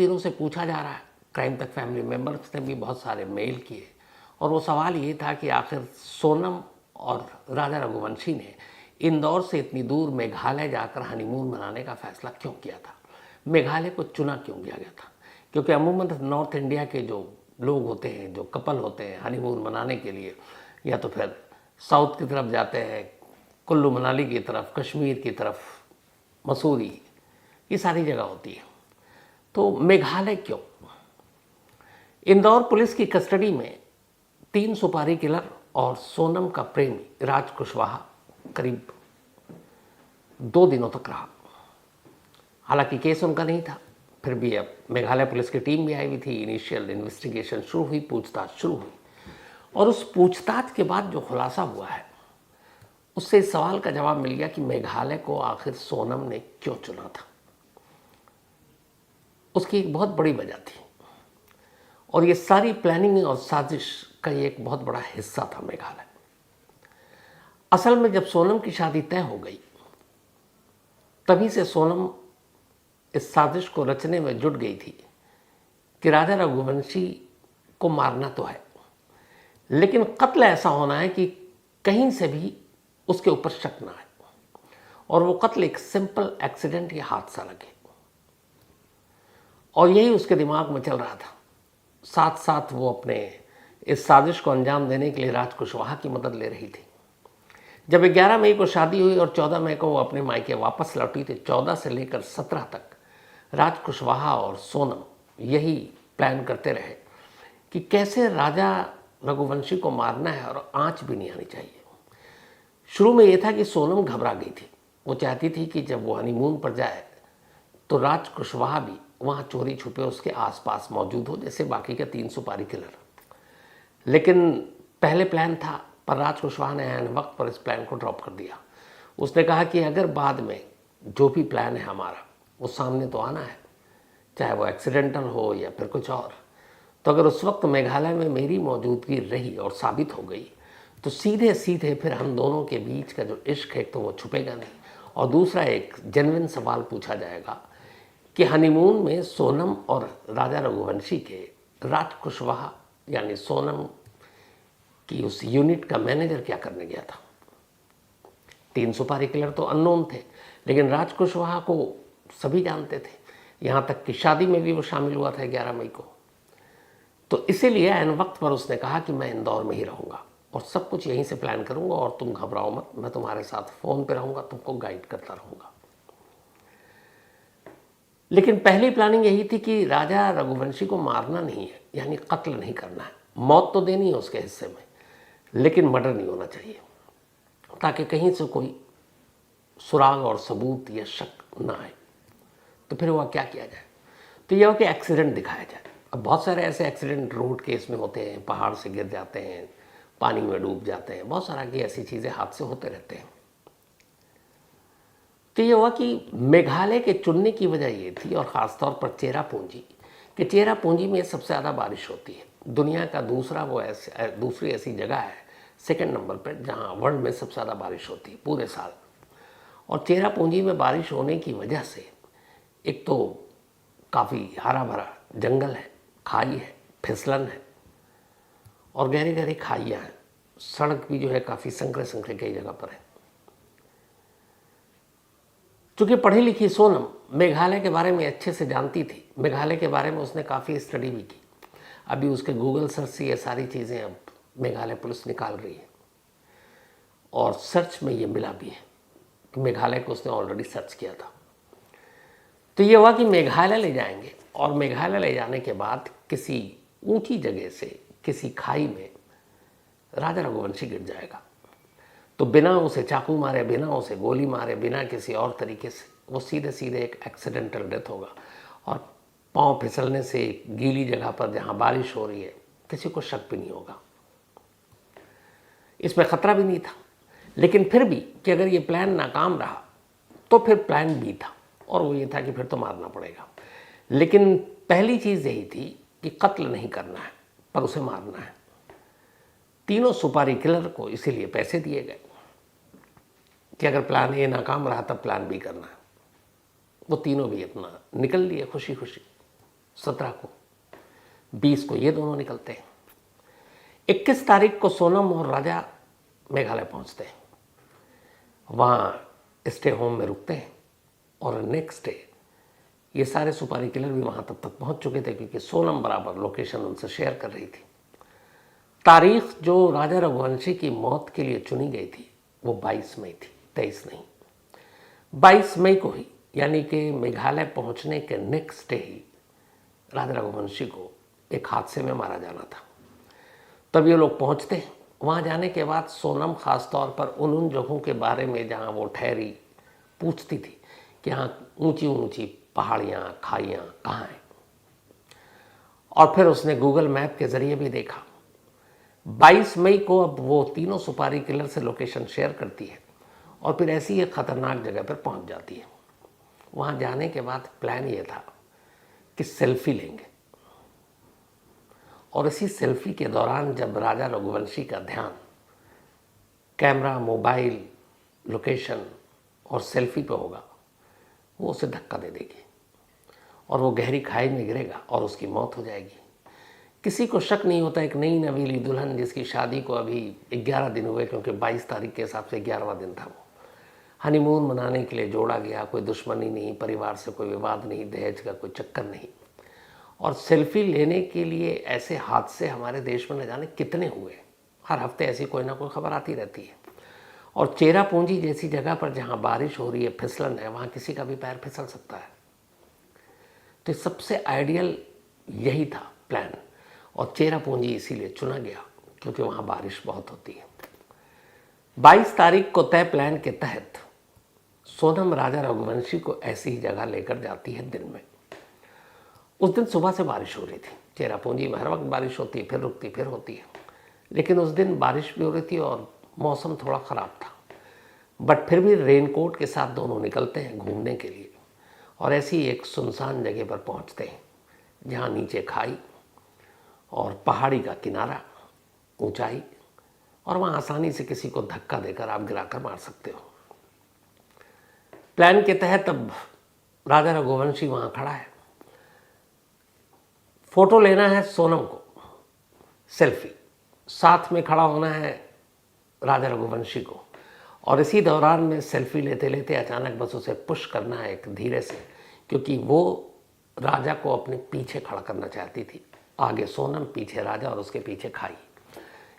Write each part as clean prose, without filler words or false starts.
दिनों से पूछा जा रहा है, क्राइम तक फैमिली मेम्बर्स ने भी बहुत सारे मेल किए, और वो सवाल ये था कि आखिर सोनम और राजा रघुवंशी ने इंदौर से इतनी दूर मेघालय जाकर हनीमून मनाने का फैसला क्यों किया था, मेघालय को चुना क्यों किया गया था। क्योंकि अमूमन नॉर्थ इंडिया के जो लोग होते हैं, जो कपल होते हैं हनीमून मनाने के लिए, या तो फिर साउथ की तरफ जाते हैं, कुल्लू मनाली की तरफ, कश्मीर की तरफ, मसूरी, ये सारी जगह होती है। तो मेघालय क्यों? इंदौर पुलिस की कस्टडी में 3 सुपारी किलर और सोनम का प्रेमी राज कुशवाहा करीब 2 दिनों तक रहा। हालांकि केस उनका नहीं था, फिर भी अब मेघालय पुलिस की टीम भी आई हुई थी। इनिशियल इन्वेस्टिगेशन शुरू हुई, पूछताछ शुरू हुई, और उस पूछताछ के बाद जो खुलासा हुआ है उससे इस सवाल का जवाब मिल गया कि मेघालय को आखिर सोनम ने क्यों चुना था। उसकी एक बहुत बड़ी वजह थी, और ये सारी प्लानिंग और साजिश का ये एक बहुत बड़ा हिस्सा था मेघालय। असल में जब सोनम की शादी तय हो गई, तभी से सोनम इस साजिश को रचने में जुट गई थी कि राजा रघुवंशी को मारना तो है, लेकिन कत्ल ऐसा होना है कि कहीं से भी उसके ऊपर शक ना आए, और वो कत्ल एक सिंपल एक्सीडेंट या हादसा लगे। और यही उसके दिमाग में चल रहा था। साथ साथ वो अपने इस साजिश को अंजाम देने के लिए राज कुशवाहा की मदद ले रही थी। जब 11 मई को शादी हुई और 14 मई को वो अपने मायके वापस लौटी थी, 14 से लेकर 17 तक राज कुशवाहा और सोनम यही प्लान करते रहे कि कैसे राजा रघुवंशी को मारना है और आंच भी नहीं आनी चाहिए। शुरू में यह था कि सोनम घबरा गई थी। वो चाहती थी कि जब वो हनीमून पर जाए तो राज कुशवाहा भी वहाँ चोरी छुपे उसके आसपास मौजूद हो, जैसे बाकी के 3 सुपारी किलर। लेकिन पहले प्लान था, पर राज कुशवाहा ने ऐन वक्त पर इस प्लान को ड्रॉप कर दिया। उसने कहा कि अगर बाद में जो भी प्लान है हमारा वो सामने तो आना है, चाहे वो एक्सीडेंटल हो या फिर कुछ और, तो अगर उस वक्त मेघालय में मेरी मौजूदगी रही और साबित हो गई तो सीधे सीधे फिर हम दोनों के बीच का जो इश्क है तो वो छुपेगा नहीं, और दूसरा एक जेन्युइन सवाल पूछा जाएगा कि हनीमून में सोनम और राजा रघुवंशी के राज कुशवाहा यानी सोनम की उस यूनिट का मैनेजर क्या करने गया था। 3 सुपारी किलर तो अननोन थे, लेकिन राज कुशवाहा को सभी जानते थे। यहाँ तक कि शादी में भी वो शामिल हुआ था 11 मई को। तो इसीलिए ऐन वक्त पर उसने कहा कि मैं इंदौर में ही रहूँगा और सब कुछ यहीं से प्लान करूँगा, और तुम घबराओ मत, मैं तुम्हारे साथ फ़ोन पे रहूँगा, तुमको गाइड करता रहूँगा। लेकिन पहली प्लानिंग यही थी कि राजा रघुवंशी को मारना नहीं है, यानी कत्ल नहीं करना है। मौत तो देनी है उसके हिस्से में, लेकिन मर्डर नहीं होना चाहिए, ताकि कहीं से कोई सुराग और सबूत या शक ना आए। तो फिर वह क्या किया जाए? तो यह हो कि एक्सीडेंट दिखाया जाए। अब बहुत सारे ऐसे एक्सीडेंट रोड केस में होते हैं, पहाड़ से गिर जाते हैं, पानी में डूब जाते हैं, बहुत सारा की ऐसी चीज़ें, हादसे होते रहते हैं। तो ये हुआ कि मेघालय के चुनने की वजह ये थी, और ख़ासतौर पर चेरापूंजी, कि चेरापूंजी में सबसे ज़्यादा बारिश होती है। दुनिया का दूसरी ऐसी जगह है सेकंड नंबर पर जहाँ वर्ल्ड में सबसे ज़्यादा बारिश होती है पूरे साल। और चेरापूंजी में बारिश होने की वजह से एक तो काफ़ी हरा भरा जंगल है, खाई है, फिसलन है, और गहरी गहरी खाइयाँ हैं। सड़क भी जो है काफ़ी संकरे संकरे कई जगह पर है। चूँकि पढ़ी लिखी सोनम मेघालय के बारे में अच्छे से जानती थी, मेघालय के बारे में उसने काफ़ी स्टडी भी की। अभी उसके गूगल सर्च से ये सारी चीज़ें अब मेघालय पुलिस निकाल रही है, और सर्च में ये मिला भी है कि मेघालय को उसने ऑलरेडी सर्च किया था। तो ये हुआ कि मेघालय ले जाएंगे, और मेघालय ले जाने के बाद किसी ऊंची जगह से किसी खाई में राजा रघुवंशी गिर जाएगा। तो बिना उसे चाकू मारे, बिना उसे गोली मारे, बिना किसी और तरीके से वो सीधे सीधे एक एक्सीडेंटल डेथ होगा, और पाँव फिसलने से गीली जगह पर जहाँ बारिश हो रही है किसी को शक भी नहीं होगा। इसमें ख़तरा भी नहीं था। लेकिन फिर भी कि अगर ये प्लान नाकाम रहा तो फिर प्लान बी था, और वो ये था कि फिर तो मारना पड़ेगा। लेकिन पहली चीज़ यही थी कि कत्ल नहीं करना है, पर उसे मारना है। 3 सुपारी किलर को इसीलिए पैसे दिए गए कि अगर प्लान ए नाकाम रहा तब प्लान बी करना है। वो तीनों भी अपना निकल लिए खुशी खुशी। 17 को, 20 को ये दोनों निकलते हैं। 21 तारीख को सोनम और राजा मेघालय पहुंचते हैं, वहाँ स्टे होम में रुकते हैं और नेक्स्ट डे ये सारे सुपारी किलर भी वहाँ तक पहुँच चुके थे, क्योंकि सोनम बराबर लोकेशन उनसे शेयर कर रही थी। तारीख जो राजा रघुवंशी की मौत के लिए चुनी गई थी वो 22 मई थी, 23 नहीं। 22 मई को ही, यानी कि मेघालय पहुँचने के नेक्स्ट डे ही राजा रघुवंशी को एक हादसे में मारा जाना था। तब ये लोग पहुँचते हैं। वहाँ जाने के बाद सोनम ख़ास तौर पर उन जगहों के बारे में जहाँ वो ठहरी पूछती थी कि यहाँ ऊंची ऊंची पहाड़ियाँ, खाइयाँ कहाँ हैं। और फिर उसने गूगल मैप के ज़रिए भी देखा। 22 मई को अब वो तीनों सुपारी किलर से लोकेशन शेयर करती है और फिर ऐसी एक ख़तरनाक जगह पर पहुँच जाती है। वहाँ जाने के बाद प्लान ये था कि सेल्फी लेंगे, और इसी सेल्फी के दौरान जब राजा रघुवंशी का ध्यान कैमरा, मोबाइल, लोकेशन और सेल्फी पे होगा, वो उसे धक्का दे देगी और वो गहरी खाई में गिरेगा और उसकी मौत हो जाएगी। किसी को शक नहीं होता, एक नई नवीली दुल्हन जिसकी शादी को अभी 11 दिन हुए, क्योंकि 22 तारीख के हिसाब से 11वां दिन था, वो हनीमून मनाने के लिए जोड़ा गया। कोई दुश्मनी नहीं, परिवार से कोई विवाद नहीं, दहेज का कोई चक्कर नहीं। और सेल्फी लेने के लिए ऐसे हादसे हमारे देश में न जाने कितने हुए। हर हफ्ते ऐसी कोई ना कोई खबर आती रहती है। और चेरापूंजी जैसी जगह पर जहाँ बारिश हो रही है, फिसलन है, वहाँ किसी का भी पैर फिसल सकता है। तो सबसे आइडियल यही था प्लान, और चेरापूंजी इसीलिए चुना गया क्योंकि वहाँ बारिश बहुत होती है। 22 तारीख को तय प्लान के तहत सोनम राजा रघुवंशी को ऐसी ही जगह लेकर जाती है दिन में। उस दिन सुबह से बारिश हो रही थी। चेरापूंजी में हर वक्त बारिश होती है, फिर रुकती, फिर होती है, लेकिन उस दिन बारिश भी हो रही थी और मौसम थोड़ा ख़राब था। बट फिर भी रेनकोट के साथ दोनों निकलते हैं घूमने के लिए, और ऐसी एक सुनसान जगह पर पहुंचते हैं जहां नीचे खाई और पहाड़ी का किनारा, ऊंचाई, और वहां आसानी से किसी को धक्का देकर आप गिराकर मार सकते हो। प्लान के तहत अब राजा रघुवंशी वहां खड़ा है। फोटो लेना है सोनम को, सेल्फी, साथ में खड़ा होना है राजा रघुवंशी को, और इसी दौरान में सेल्फी लेते लेते अचानक बस उसे पुश करना है एक धीरे से, क्योंकि वो राजा को अपने पीछे खड़ा करना चाहती थी। आगे सोनम, पीछे राजा और उसके पीछे खाई।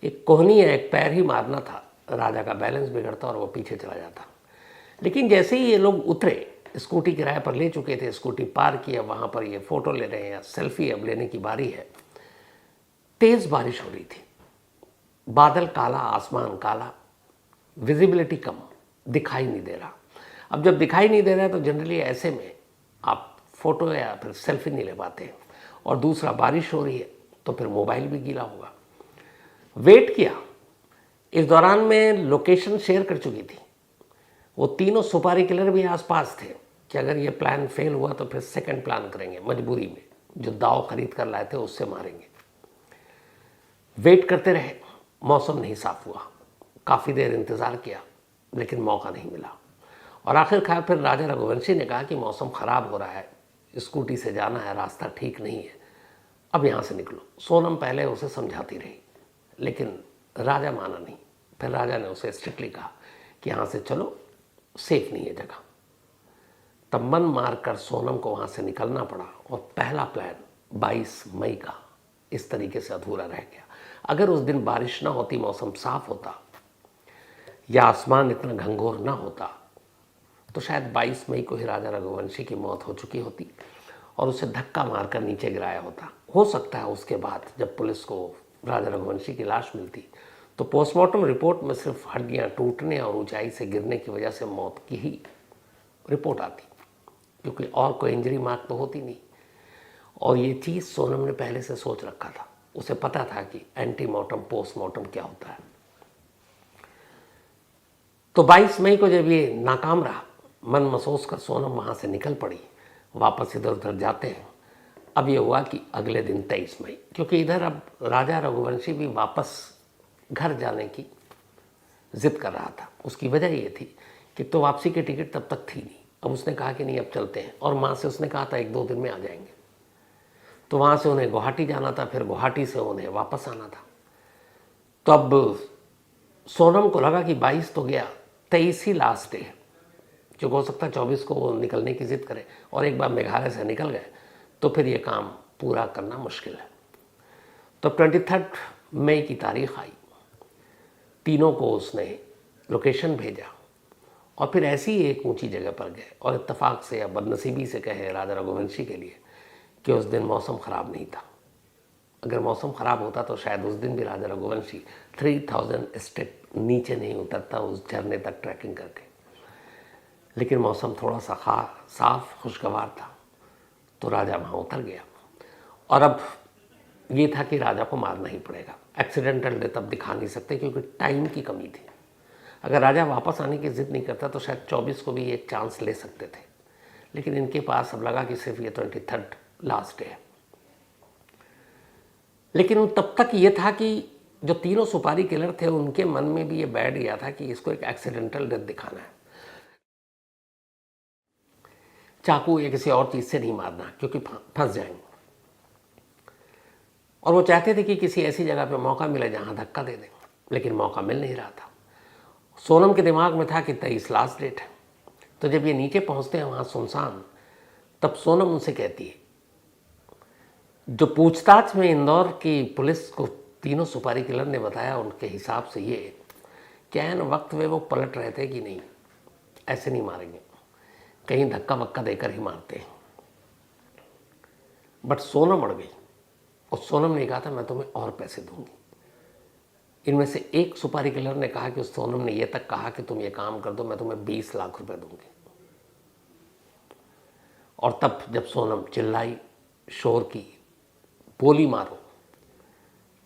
एक कोहनी है, एक पैर ही मारना था, राजा का बैलेंस बिगड़ता और वो पीछे चला जाता। लेकिन जैसे ही ये लोग उतरे, स्कूटी किराए पर ले चुके थे, स्कूटी पार किया, वहाँ पर ये फ़ोटो ले रहे हैं या सेल्फी अब लेने की बारी है। तेज़ बारिश हो रही थी, बादल काला, आसमान काला, विजिबिलिटी कम, दिखाई नहीं दे रहा। अब जब दिखाई नहीं दे रहा है तो जनरली ऐसे में आप फ़ोटो या फिर सेल्फी नहीं ले पाते, और दूसरा बारिश हो रही है तो फिर मोबाइल भी गीला होगा। वेट किया। इस दौरान में लोकेशन शेयर कर चुकी थी। वो तीनों सुपारी किलर भी आसपास थे कि अगर ये प्लान फेल हुआ तो फिर सेकंड प्लान करेंगे, मजबूरी में जो दाव खरीद कर लाए थे उससे मारेंगे। वेट करते रहे, मौसम नहीं साफ हुआ। काफ़ी देर इंतज़ार किया लेकिन मौका नहीं मिला, और आखिरकार फिर राजा रघुवंशी ने कहा कि मौसम ख़राब हो रहा है, स्कूटी से जाना है, रास्ता ठीक नहीं है, अब यहाँ से निकलो। सोनम पहले उसे समझाती रही लेकिन राजा माना नहीं। फिर राजा ने उसे स्ट्रिक्टली कहा कि यहाँ से चलो, सेफ नहीं है जगह। तब मन मारकर सोनम को वहाँ से निकलना पड़ा, और पहला प्लान 22 मई का इस तरीके से अधूरा रह गया। अगर उस दिन बारिश ना होती, मौसम साफ होता या आसमान इतना घंघोर ना होता, तो शायद 22 मई को ही राजा रघुवंशी की मौत हो चुकी होती और उसे धक्का मारकर नीचे गिराया होता। हो सकता है उसके बाद जब पुलिस को राजा रघुवंशी की लाश मिलती तो पोस्टमार्टम रिपोर्ट में सिर्फ हड्डियां टूटने और ऊंचाई से गिरने की वजह से मौत की ही रिपोर्ट आती, क्योंकि और कोई इंजरी मार्क तो होती नहीं। और ये चीज़ सोनम ने पहले से सोच रखा था। उसे पता था कि एंटीमार्टम, पोस्टमार्टम क्या होता है। तो 22 मई को जब ये नाकाम रहा, मन महसूस कर सोनम वहाँ से निकल पड़ी। वापस इधर उधर जाते हैं। अब ये हुआ कि अगले दिन 23 मई, क्योंकि इधर अब राजा रघुवंशी भी वापस घर जाने की जिद कर रहा था। उसकी वजह ये थी कि तो वापसी की टिकट तब तक थी नहीं। अब उसने कहा कि नहीं, अब चलते हैं, और माँ से उसने कहा था 1-2 दिन में आ जाएंगे। तो वहाँ से उन्हें गुवाहाटी जाना था, फिर गुवाहाटी से उन्हें वापस आना था। तो अब सोनम को लगा कि 22 तो गया, 23 ही लास्ट डे है, जो हो सकता है 24 को वो निकलने की जिद करे, और एक बार मेघालय से निकल गए तो फिर ये काम पूरा करना मुश्किल है। तो 23 मई की तारीख आई, तीनों को उसने लोकेशन भेजा और फिर ऐसी एक ऊंची जगह पर गए। और इत्तेफाक से या बदनसीबी से कहे राजा रघुवंशी के लिए कि उस दिन मौसम ख़राब नहीं था। अगर मौसम ख़राब होता तो शायद उस दिन भी राजा रघुवंशी 3000 स्टेप नीचे नहीं उतरता उस झरने तक ट्रैकिंग करके। लेकिन मौसम थोड़ा सा साफ खुशगवार था तो राजा वहाँ उतर गया। और अब ये था कि राजा को मारना ही पड़ेगा। एक्सीडेंटल डेथ अब दिखा नहीं सकते क्योंकि टाइम की कमी थी। अगर राजा वापस आने की जिद नहीं करता तो शायद 24 को भी एक चांस ले सकते थे, लेकिन इनके पास अब लगा कि सिर्फ ये 23 लास्ट डे है। लेकिन तब तक ये था कि जो तीनों सुपारी किलर थे उनके मन में भी ये बैठ गया था कि इसको एक एक्सीडेंटल डेथ दिखाना है, चाकू या किसी और चीज़ से नहीं मारना क्योंकि फंस जाएंगे। और वो चाहते थे कि किसी ऐसी जगह पे मौका मिले जहाँ धक्का दे दें, लेकिन मौका मिल नहीं रहा था। सोनम के दिमाग में था कि 23 लास्ट डेट है। तो जब ये नीचे पहुँचते हैं वहाँ सुनसान, तब सोनम उनसे कहती है, जो पूछताछ में इंदौर की पुलिस को तीनों सुपारी किलर ने बताया उनके हिसाब से ये क्या है न वक्त में वो पलट रहे थे कि नहीं ऐसे नहीं मारेंगे, कहीं धक्का वक्का देकर ही मारते हैं। बट सोनम अड़ गई और सोनम ने कहा था मैं तुम्हें और पैसे दूंगी। इनमें से एक सुपारी किलर ने कहा कि सोनम ने यह तक कहा कि तुम ये काम कर दो, मैं तुम्हें 20 लाख रुपए दूंगी। और तब जब सोनम चिल्लाई शोर की बोली मारो,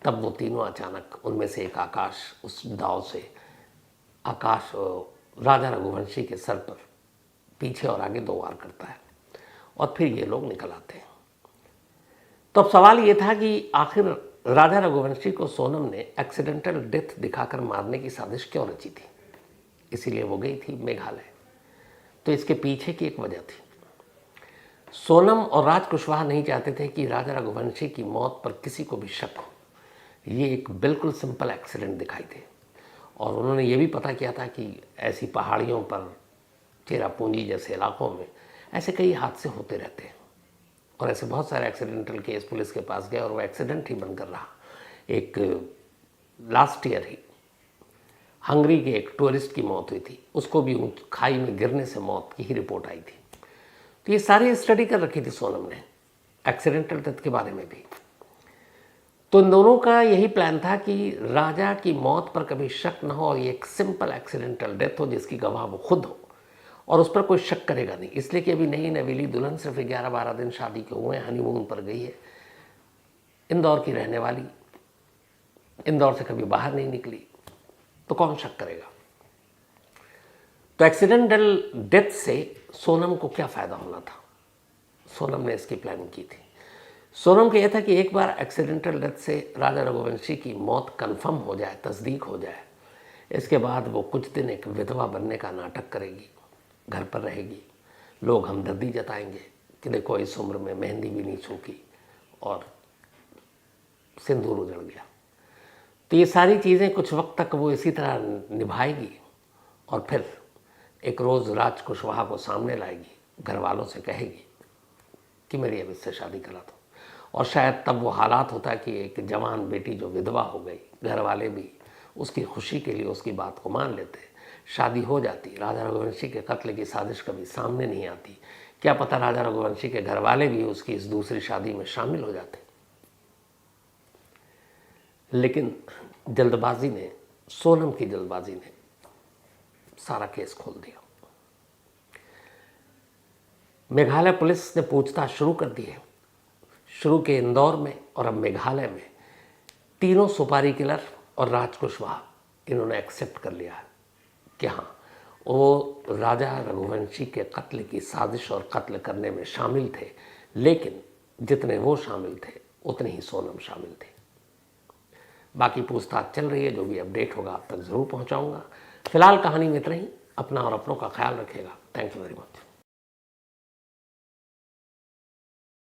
तब वो तीनों अचानक उनमें से एक आकाश उस दाव से आकाश राजा रघुवंशी के सर पर पीछे और आगे 2 वार करता है और फिर ये लोग निकल आते हैं। तो अब सवाल ये था कि आखिर राजा रघुवंशी को सोनम ने एक्सीडेंटल डेथ दिखाकर मारने की साजिश क्यों रची थी। इसीलिए वो गई थी मेघालय। तो इसके पीछे की एक वजह थी, सोनम और राज कुशवाहा नहीं चाहते थे कि राजा रघुवंशी की मौत पर किसी को भी शक हो। ये एक बिल्कुल सिंपल एक्सीडेंट दिखाई दे। और उन्होंने ये भी पता किया था कि ऐसी पहाड़ियों पर, चेरापूंजी जैसे इलाकों में ऐसे कई हादसे होते रहते हैं और ऐसे बहुत सारे एक्सीडेंटल केस पुलिस के पास गए और वो एक्सीडेंट ही बनकर रहा। एक लास्ट ईयर ही हंगरी के एक टूरिस्ट की मौत हुई थी, उसको भी खाई में गिरने से मौत की ही रिपोर्ट आई थी। तो ये सारी स्टडी कर रखी थी सोनम ने एक्सीडेंटल डेथ के बारे में भी। तो इन दोनों का यही प्लान था कि राजा की मौत पर कभी शक न हो और ये एक सिंपल एक्सीडेंटल डेथ हो जिसकी गवाह वो खुद हो और उस पर कोई शक करेगा नहीं। इसलिए कि अभी नई नवेली दुल्हन सिर्फ 11-12 दिन शादी के हुए, हनीमून पर गई है, इंदौर की रहने वाली, इंदौर से कभी बाहर नहीं निकली, तो कौन शक करेगा। तो एक्सीडेंटल डेथ से सोनम को क्या फ़ायदा होना था, सोनम ने इसकी प्लानिंग की थी। सोनम का यह था कि एक बार एक्सीडेंटल डेथ से राजा रघुवंशी की मौत कंफर्म हो जाए, तस्दीक हो जाए, इसके बाद वो कुछ दिन एक विधवा बनने का नाटक करेगी, घर पर रहेगी, लोग हमदर्दी जताएंगे कि देखो इस उम्र में मेहंदी भी नहीं छूकी और सिंदूर उजड़ गया। तो ये सारी चीज़ें कुछ वक्त तक वो इसी तरह निभाएगी और फिर एक रोज़ राज कुशवाहा को सामने लाएगी, घर वालों से कहेगी कि मेरी अब इससे शादी करा दो। और शायद तब वो हालात होता कि एक जवान बेटी जो विधवा हो गई, घर वाले भी उसकी खुशी के लिए उसकी बात को मान लेते, शादी हो जाती, राजा रघुवंशी के कत्ल की साजिश कभी सामने नहीं आती। क्या पता राजा रघुवंशी के घर वाले भी उसकी इस दूसरी शादी में शामिल हो जाते। लेकिन जल्दबाजी ने, सोनम की जल्दबाजी ने सारा केस खोल दिया। मेघालय पुलिस ने पूछताछ शुरू कर दी है। शुरू के इंदौर में और अब मेघालय में तीनों सुपारी किलर और राज कुशवाहा इन्होंने एक्सेप्ट कर लिया है कि हाँ वो राजा रघुवंशी के कत्ल की साजिश और कत्ल करने में शामिल थे, लेकिन जितने वो शामिल थे उतने ही सोनम शामिल थे। बाकी पूछताछ चल रही है, जो भी अपडेट होगा आप तक ज़रूर पहुंचाऊंगा। फिलहाल कहानी में इतना ही। अपना और अपनों का ख्याल रखिएगा। Thank you very much.